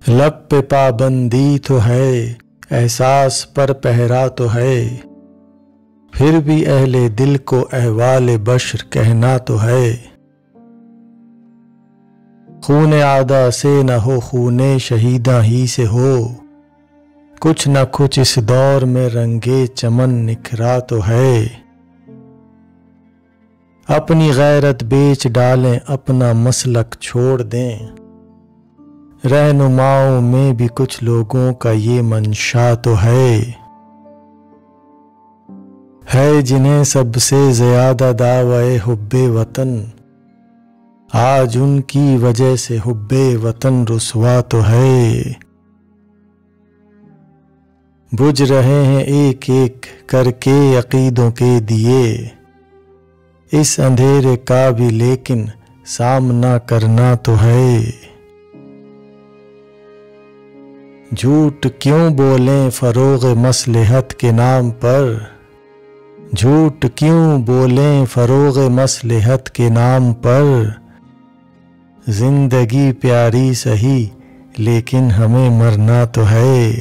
लब पे पाबंदी तो है, एहसास पर पहरा तो है, फिर भी अहले दिल को अहवाल बशर कहना तो है। खूने आदा से न हो, खूने शहीदा ही से हो, कुछ न कुछ इस दौर में रंगे चमन निखरा तो है। अपनी गैरत बेच डालें, अपना मसलक छोड़ दें, रहनुमाओं में भी कुछ लोगों का ये मंशा तो है जिन्हें सबसे ज्यादा दावे हुब्बे वतन, आज उनकी वजह से हुब्बे वतन रुसवा तो है। बुझ रहे हैं एक एक करके अकीदों के दिए, इस अंधेरे का भी लेकिन सामना करना तो है। झूठ क्यों बोलें फरोग मसलहत के नाम पर, झूठ क्यों बोलें फरोग मसलहत के नाम पर, जिंदगी प्यारी सही लेकिन हमें मरना तो है।